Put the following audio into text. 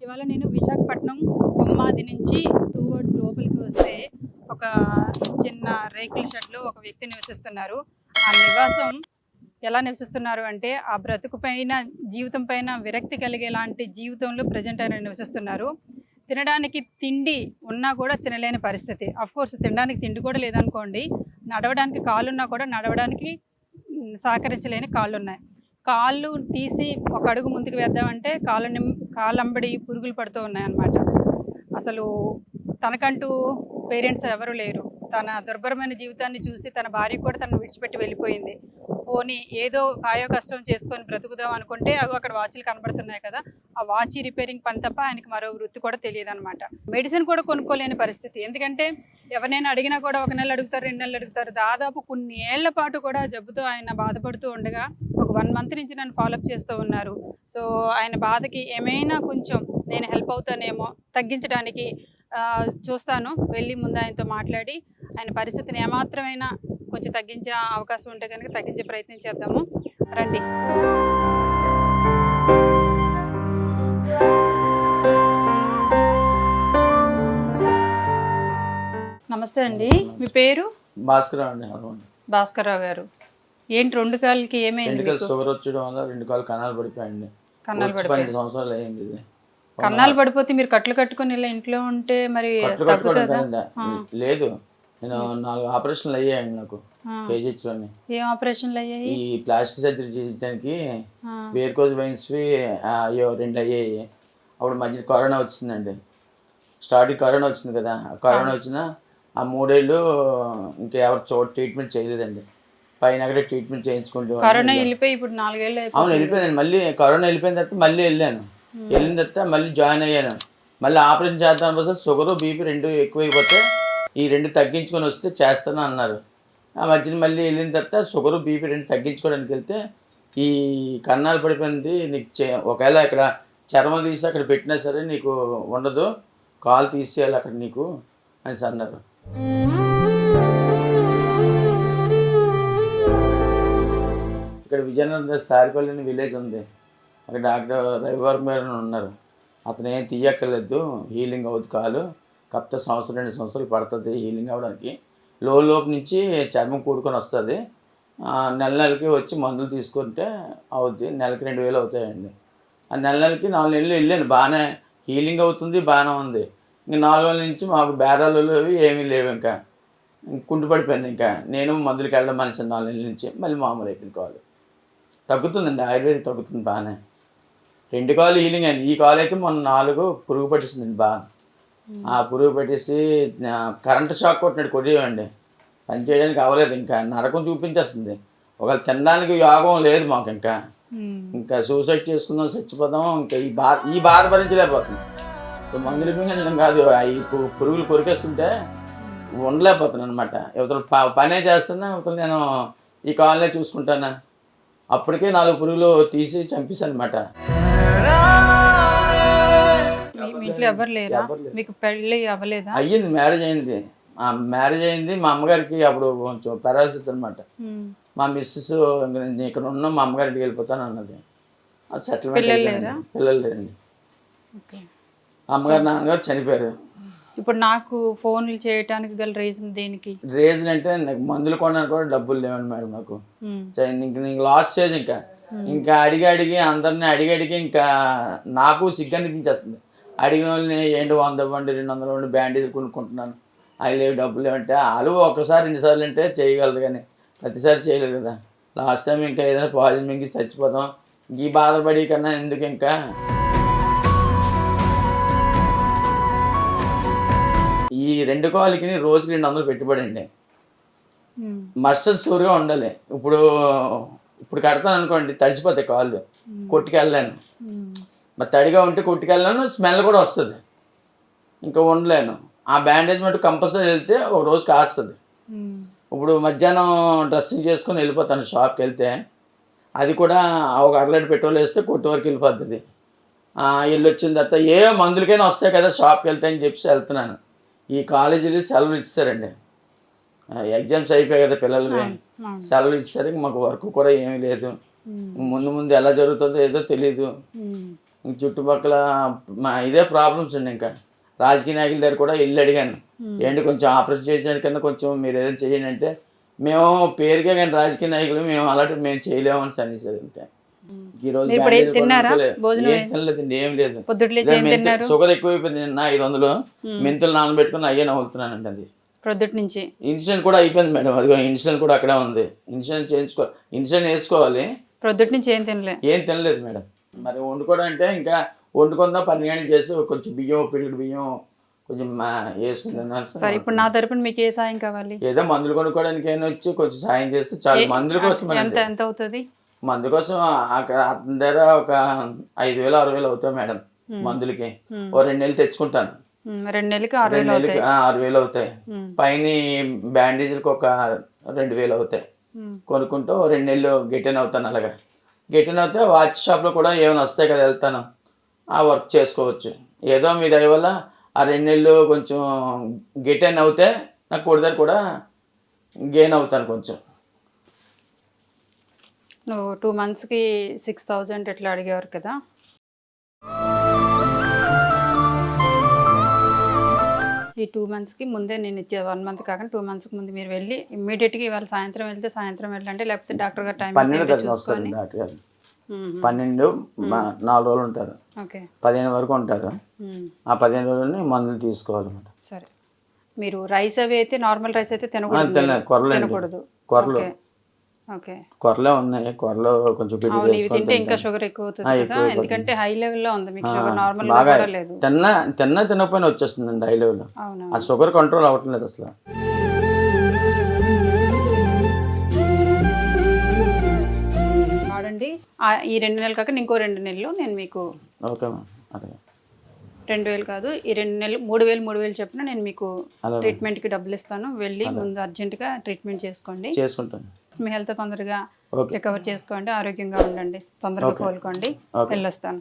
ఇవాళ నేను విశాఖపట్నం గుమ్మాది నుంచి టువర్డ్స్ లోపలికి వస్తే ఒక చిన్న రేకుల షెడ్లో ఒక వ్యక్తి నివసిస్తున్నారు. ఆ నివాసం ఎలా నివసిస్తున్నారు అంటే ఆ బ్రతుకు పైన జీవితం పైన విరక్తి కలిగేలాంటి జీవితంలో ప్రజెంట్ ఆయన నివసిస్తున్నారు. తినడానికి తిండి ఉన్నా కూడా తినలేని పరిస్థితి. కోర్స్ తినడానికి తిండి కూడా లేదనుకోండి, నడవడానికి కాళ్ళున్నా కూడా నడవడానికి సహకరించలేని కాళ్ళున్నాయి. కాళ్ళు తీసి ఒక అడుగు ముందుకు వేద్దామంటే కాళ్ళంబడి పురుగులు పడుతూ ఉన్నాయన్నమాట. అసలు తనకంటూ పేరెంట్స్ ఎవరు లేరు. తన దుర్భరమైన జీవితాన్ని చూసి తన భార్య కూడా తనను విడిచిపెట్టి వెళ్ళిపోయింది. పోనీ ఏదో కాయో కష్టం చేసుకొని బ్రతుకుదాం అనుకుంటే అక్కడ వాచ్లు కనబడుతున్నాయి కదా, ఆ వాచ్ రిపేరింగ్ పని తప్ప ఆయనకి మరో వృత్తి కూడా తెలియదు అనమాట. మెడిసిన్ కూడా కొనుక్కోలేని పరిస్థితి. ఎందుకంటే ఎవరినైనా అడిగినా కూడా 1 నెల అడుగుతారు, 2 నెలలు అడుగుతారు. దాదాపు కొన్ని ఏళ్ల పాటు కూడా జబ్బుతో ఆయన బాధపడుతూ ఉండగా ఒక 1 మంత్ నుంచి నన్ను ఫాలోఅప్ చేస్తూ ఉన్నారు. సో ఆయన బాధకి ఏమైనా కొంచెం నేను హెల్ప్ అవుతానేమో తగ్గించడానికి చూస్తాను. వెళ్ళి ముందు ఆయనతో మాట్లాడి ఆయన పరిస్థితిని ఏమాత్రమైనా కొంచెం తగ్గించే అవకాశం ఉంటే కనుక తగ్గించే ప్రయత్నం చేద్దాము. రండి. నమస్తే అండి, మీ పేరు? భాస్కర్ అండి. భాస్కర్రావు గారు, ఏంటి 2 కాళ్ళకి ఏమైంది? షుగర్ వచ్చడం వల్ల 2 కాళ్ళు కన్నాలు పడిపోయండి. కన్నాలు పడిపోయి 12 సంవత్సరాలు అయింది. కన్నాలు పడిపోతే మీరు కట్లు కట్టుకుని ఇలా ఇంట్లో ఉంటే మరి లేదు, నేను 4 ఆపరేషన్లు అయ్యాయండి నాకు కేజీహెచ్లోని. ఏం ఆపరేషన్లు అయ్యాయి? ఈ ప్లాస్టిక్ సర్జరీ చేయడానికి వేర్కోజ్ వెయిన్స్వి 2 అయ్యాయి. అప్పుడు మధ్య కరోనా వచ్చిందండి. స్టార్టింగ్ కరోనా వచ్చింది కదా, కరోనా వచ్చిన ఆ 3 ఏళ్ళు ఇంకా ఎవరు ట్రీట్మెంట్ చేయలేదండి. పైన అక్కడే ట్రీట్మెంట్ చేయించుకుంటూ కరోనా వెళ్ళిపోయి ఇప్పుడు 4 ఏళ్ళు అవును వెళ్ళిపోయిందండి. మళ్ళీ కరోనా వెళ్ళిపోయిన తర్వాత మళ్ళీ వెళ్ళాను. వెళ్ళిన తర్వాత మళ్ళీ జాయిన్ అయ్యాను. మళ్ళీ ఆపరేషన్ చేద్దాం కోసం షుగర్ బీపీ 2 ఎక్కువైపోతే ఈ 2 తగ్గించుకొని వస్తే చేస్తాను అన్నారు. ఆ మధ్యన మళ్ళీ వెళ్ళిన తర్వాత షుగర్ బీపీ 2 తగ్గించుకోవడానికి వెళ్తే ఈ కన్నాలు పడిపోయింది నీకు ఒకవేళ ఇక్కడ చర్మం తీసి అక్కడ పెట్టినా సరే నీకు ఉండదు, కాలు తీసేయాలి అక్కడ నీకు అని అన్నారు. ఇక్కడ విజయనగరం సారిపల్లి అని విలేజ్ ఉంది. అక్కడ డాక్టర్ రవివర్మ గారు ఉన్నారు. అతను ఏం తీయక్కర్లేదు, హీలింగ్ అవుతుంది కాలు, కాకపోతే 1-2 సంవత్సరాలు పడుతుంది హీలింగ్ అవ్వడానికి. లోపు నుంచి చర్మం కూడుకొని వస్తుంది. నెలకి వచ్చి మందులు తీసుకుంటే అవుద్ది. నెలకి 2000 అవుతాయండి. ఆ నెలకి 4 నెలలు వెళ్ళాను, బాగానే హీలింగ్ అవుతుంది, బాగానే ఉంది. ఇంక 4 నెలల నుంచి మాకు బేరాలు అవి ఏమీ లేవు. ఇంకా కుంటు పడిపోయింది. ఇంకా నేను మందులకి వెళ్ళడం మనిషి 4 నెలల నుంచి మళ్ళీ మామూలు అయిపోయింది. కాలు తగ్గుతుందండి, ఆయుర్వేదిక్ తగ్గుతుంది బాగానే. 2 కాళ్ళు హీలింగ్ అయింది. ఈ కాలు అయితే మొన్న 4 పురుగు పట్టేసిందండి బాగా. ఆ పురుగు పెట్టేసి కరెంటు షాక్ కొట్టేయండి, పని చేయడానికి అవ్వలేదు. ఇంకా నరకం చూపించేస్తుంది. ఒకవేళ తినడానికి యోగం లేదు మాకు. ఇంకా సూసైడ్ చేసుకుందాం, చచ్చిపోదాం. ఇంకా ఈ బాధ భరించలేకపోతున్నాం. మందులు మింగడం కాదు, ఈ పురుగులు కొరికేస్తుంటే ఉండలేకపోతున్నాను అనమాట. ఇవతల పనే చేస్తున్నా, ఇవతల నేను ఈ కాలనే చూసుకుంటానా. అప్పటికే 4 పురుగులు తీసి చంపేశాను అనమాట. ఇంట్లో ఎవరు లేరా? మీకు పెళ్ళి అవ్వలేదా? అయ్యింది, మ్యారేజ్ అయింది. మా అమ్మగారికి అప్పుడు కొంచెం పెరాలసిస్ అనమాట. మా మిస్సెస్ ఇక్కడ ఉన్న మా అమ్మగారికి వెళ్ళిపోతాను అన్నది. అది సెటిల్మెంట్. పిల్లలు లేరండి. అమ్మగారు నాన్నగారు చనిపోయారు. ఇప్పుడు నాకు ఫోన్లు చేయడానికి గల రీజన్ దేనికి? రీజన్ అంటే నాకు మందులు కొనడానికి కూడా డబ్బులు లేవండి మేడం నాకు. ఇంక లాస్ట్ స్టేజ్. ఇంకా అడిగి అందరిని అడిగి ఇంకా నాకు సిగ్గు అనిపించేస్తుంది. అడిగిన వాళ్ళని ఏంటి 100 ఇవ్వండి, 200 ఇవ్వండి, బ్యాండేజ్ కొనుక్కుంటున్నాను, అవి లేవు, డబ్బులు లేవంటే వాళ్ళు ఒకసారి 2 సార్లు అంటే చేయగలరు కానీ ప్రతిసారి చేయలేరు కదా. లాస్ట్ టైం ఇంకా ఏదైనా పాయిజన్ మింగి చచ్చిపోతాం, ఈ బాధపడి కన్నా ఎందుకు. ఇంకా ఈ 2 కాళ్ళకి రోజుకి 200 పెట్టుబడి అండి. మస్టర్ స్టోర్గా ఉండాలి. ఇప్పుడు కడతాను అనుకోండి, తడిచిపోతాయి కాళ్ళు, కొట్టుకెళ్ళలేను. మరి తడిగా ఉంటే కొట్టుకెళ్ళలేను, స్మెల్ కూడా వస్తుంది, ఇంకా ఉండలేను. ఆ బ్యాండేజ్ మటు కంపల్సరీ వెళ్తే ఒక రోజు కాస్తుంది. ఇప్పుడు మధ్యాహ్నం డ్రెస్సింగ్ చేసుకొని వెళ్ళిపోతాను షాప్కి వెళ్తే, అది కూడా ఒక 1 లీటర్ పెట్రోల్ వేస్తే కొట్టు వరకు వెళ్ళిపోతుంది. వెళ్ళి వచ్చిన తర్వాత ఏ మందులకైనా వస్తాయి కదా షాప్కి వెళ్తాయని చెప్పి వెళ్తున్నాను. ఈ కాలేజీలు సెలవులు ఇచ్చారండి, ఎగ్జామ్స్ అయిపోయాయి కదా పిల్లలకి, సెలవులు ఇచ్చారు. మాకు వర్క్ కూడా ఏమీ లేదు. ముందు ఎలా జరుగుతుందో ఏదో తెలీదు. ఇంక చుట్టుపక్కల ఇదే ప్రాబ్లమ్స్ అండి. ఇంకా రాజకీయ నాయకుల దగ్గర కూడా వెళ్ళి అడిగాను, ఏంటి కొంచెం ఆపరేషన్ చేయించడానికన్నా కొంచెం మీరు ఏదైనా చేయండి అంటే, మేము పేరుకే కానీ రాజకీయ నాయకులు మేము అలాంటి మేము చేయలేమని అనేసారు. అంతే. ఈరోజు ఇప్పుడు ఏం తిన్నారా? భోజనం ఏం తినలేదండి, ఏం లేదు. పొద్దుట్లే ఏం తిన్నారు? షుగర్ ఎక్కువైపోయింది. నిన్న 500 మెంతులు నానబెట్టుకుని అయ్యే నవ్వుతున్నానండి. అది ప్రొద్దుటి నుంచి ఇన్సులిన్ కూడా అయిపోయింది మేడం. అదిగో ఇన్సులిన్ కూడా అక్కడే ఉంది. ఇన్సులిన్ వేసుకోవాలి. ప్రొద్దుటి నుంచి ఏం తినలేదు మేడం. మరి వండుకోవడం అంటే ఇంకా వండుకుందాం 12 గంటలు చేసి కొంచెం బియ్యం, పిడికిడి బియ్యం కొంచెం వేసుకుంటున్నాను. సరే, ఇప్పుడు నా తరపున మీకు ఏ సాయం కావాలి? ఏదో మందులు కొనుక్కోవడానికి అయినా వచ్చి కొంచెం సాయం చేస్తే చాలు. మందుల కోసం ఎంత అవుతుంది? మందు కోసం అతని దగ్గర ఒక 5,000 6,000 అవుతాయి మేడం మందులకి. ఓ 2 నెలలు తెచ్చుకుంటాను. 2 నెలలకి 6,000 అవుతాయి. పైన బ్యాండేజీలకు ఒక 2,000 అవుతాయి. కొనుక్కుంటూ 2 నెలలు గెటెన్ అవుతాను. అలాగా గెటెన్ అవుతే వాచ్ షాప్లో కూడా ఏమైనా వస్తాయి కదా, వెళ్తాను, ఆ వర్క్ చేసుకోవచ్చు. ఏదో మీ దయ వల్ల ఆ 2 నెలలు కొంచెం గెటెన్ అవుతే నాకు కొడిదారు కూడా గెయిన్ అవుతాను కొంచెం. నువ్వు 2 మంత్స్కి 6,000 ఎట్లా అడిగేవారు కదా, ఈ 2 మంత్స్కి ముందే నేను ఇచ్చే 1 మంత్ కాకుండా 2 మంత్స్కి ముందు మీరు వెళ్ళి ఇమ్మీడియట్గా ఇవాళ సాయంత్రం వెళ్తే సాయంత్రం వెళ్ళండి, లేకపోతే డాక్టర్ గారు టైం 12 వస్తారు. డాక్టర్ గారు 12 4 రోజులు ఉంటారు. ఓకే, 15 వరకు ఉంటారు. ఆ 15 రోజులని మందులు తీసుకోవాలన్నమాట. సరే, మీరు రైస్ అవి అయితే నార్మల్ రైస్ అయితే తినకూడదు. ఓకే, కొరలే ఉన్నాయి. కొరలో కొంచెం ఇవి తింటే ఇంకా షుగర్ ఎక్కువ అవుతుంది కదా, ఎందుకంటే హై లెవెల్లో ఉంది మీకు షుగర్, నార్మల్ గా లేదు. తినకపోయినా వచ్చేస్తుందండి హై లెవెల్. ఆ షుగర్ కంట్రోల్ అవ్వట్లేదు అసలు. వాడండి. ఈ 2 నెలలు కాక ఇంకో 2 నెలలు నేను మీకు, ఓకే మ్యామ్, అదే 2,000 కాదు, ఈ 2 నెలలు 3,000 చెప్పిన నేను మీకు ట్రీట్మెంట్కి డబ్బులు ఇస్తాను. వెళ్ళి ముందు అర్జెంటుగా ట్రీట్మెంట్ చేసుకుంటాను. మీ హెల్త్ తొందరగా రికవర్ చేసుకోండి, ఆరోగ్యంగా ఉండండి, తొందరగా కోలుకోండి. వెళ్ళొస్తాను.